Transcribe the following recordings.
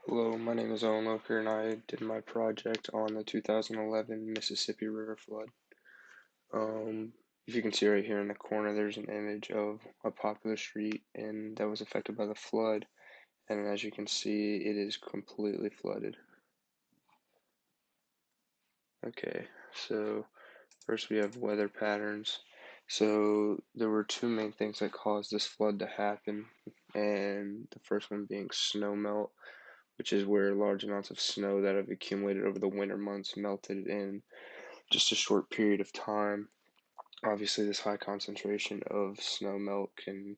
Hello, my name is Owen Loker and I did my project on the 2011 Mississippi River flood. Um, if you can see right here in the corner, there's an image of a popular street and that was affected by the flood. And as you can see, it is completely flooded. Okay, so first we have weather patterns. So there were two main things that caused this flood to happen, and the first one being snow melt, which is where large amounts of snow that have accumulated over the winter months melted in just a short period of time. Obviously, this high concentration of snow melt can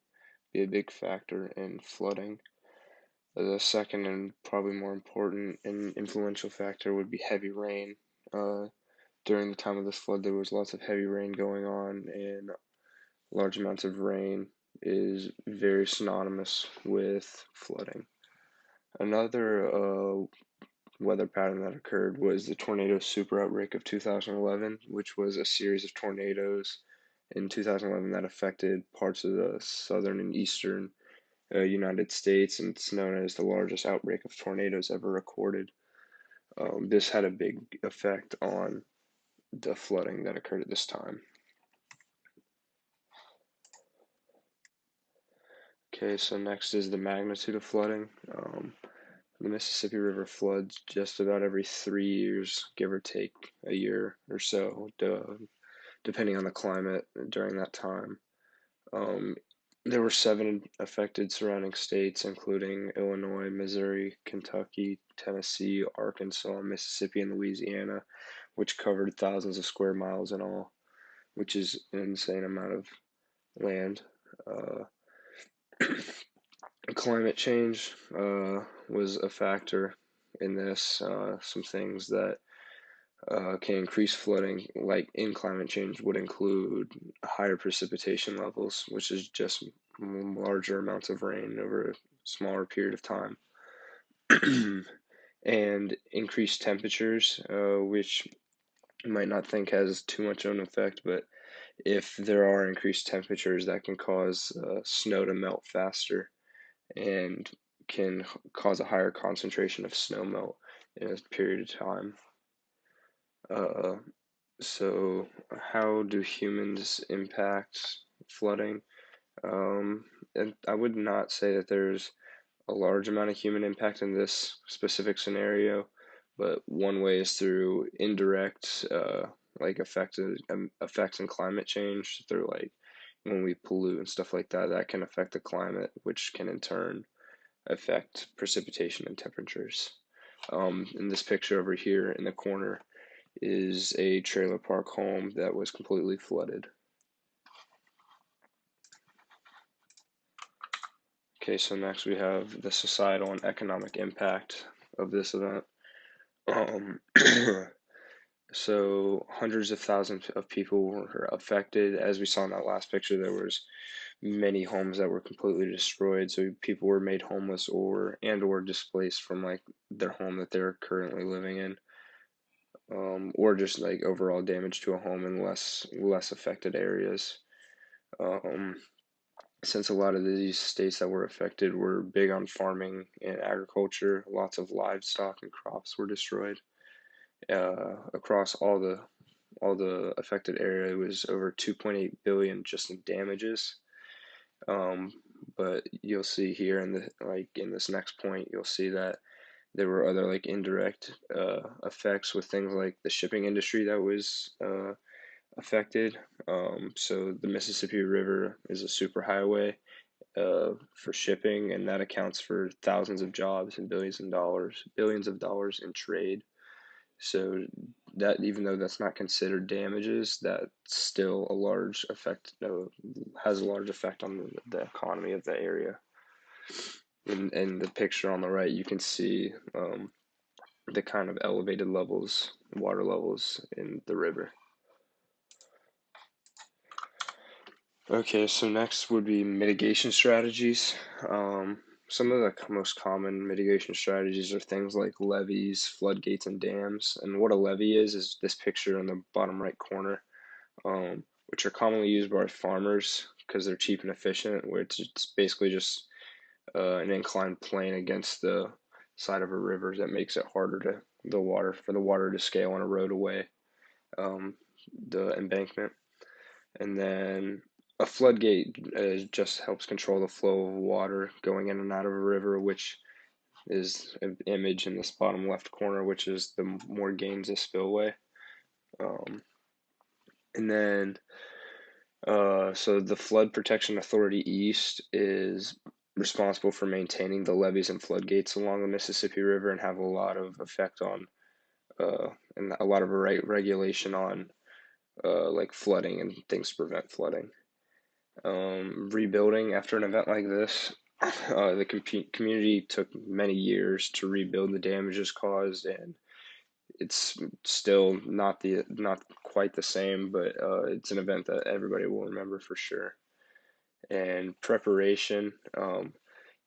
be a big factor in flooding. The second and probably more important and influential factor would be heavy rain. During the time of this flood, there was lots of heavy rain going on, and large amounts of rain is very synonymous with flooding. Another weather pattern that occurred was the tornado super outbreak of 2011, which was a series of tornadoes in 2011 that affected parts of the southern and eastern United States, and it's known as the largest outbreak of tornadoes ever recorded. This had a big effect on the flooding that occurred at this time. Okay, so next is the magnitude of flooding. The Mississippi River floods just about every 3 years, give or take a year or so, depending on the climate during that time. Um, there were seven affected surrounding states, including Illinois, Missouri, Kentucky, Tennessee, Arkansas, Mississippi, and Louisiana, which covered thousands of square miles in all, which is an insane amount of land. Uh, Climate change was a factor in this. Some things that can increase flooding, like in climate change, would include higher precipitation levels, which is just larger amounts of rain over a smaller period of time, and increased temperatures, which you might not think has too much of an effect, but if there are increased temperatures, that can cause snow to melt faster and can cause a higher concentration of snow melt in a period of time. Uh, so, how do humans impact flooding? And I would not say that there's a large amount of human impact in this specific scenario, but one way is through indirect, like effects in climate change through like when we pollute and stuff like that. That can affect the climate, which can in turn affect precipitation and temperatures. In this picture over here in the corner is a trailer park home that was completely flooded. Okay, so next we have the societal and economic impact of this event. Um, so hundreds of thousands of people were affected. As we saw in that last picture, there was many homes that were completely destroyed. So people were made homeless or displaced from like their home that they're currently living in, or just like overall damage to a home in less affected areas. Um, since a lot of these states that were affected were big on farming and agriculture, lots of livestock and crops were destroyed. Across all the affected area, it was over 2.8 billion just in damages. Um, but you'll see here in this next point, you'll see that there were other like indirect effects with things like the shipping industry that was affected. So the Mississippi River is a superhighway for shipping, and that accounts for thousands of jobs and billions of dollars in trade. So that even though that's not considered damages, that's still a large effect. Has a large effect on the economy of the area. In the picture on the right, you can see the kind of elevated water levels in the river. Okay, so next would be mitigation strategies. Some of the most common mitigation strategies are things like levees, floodgates, and dams. And what a levee is this picture in the bottom right corner, which are commonly used by farmers because they're cheap and efficient, which it's basically just an inclined plane against the side of a river that makes it harder to the water to scale and erode away um, the embankment. And then a floodgate just helps control the flow of water going in and out of a river, which is an image in this bottom left corner, which is the more gains a spillway. Um, and then so the Flood Protection Authority East is responsible for maintaining the levees and floodgates along the Mississippi River and have a lot of effect on and a lot of regulation on like flooding and things to prevent flooding. Rebuilding after an event like this, the community took many years to rebuild the damages caused, and it's still not quite the same, but it's an event that everybody will remember for sure. And preparation,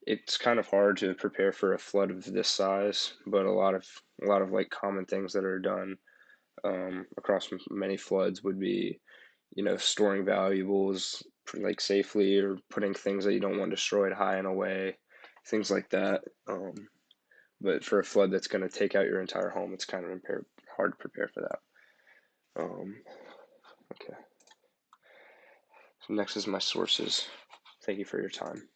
it's kind of hard to prepare for a flood of this size, but a lot of like common things that are done across many floods would be, storing valuables like safely or putting things that you don't want destroyed high and away, things like that. But for a flood that's going to take out your entire home, it's kind of hard to prepare for that. Okay. So next is my sources. Thank you for your time.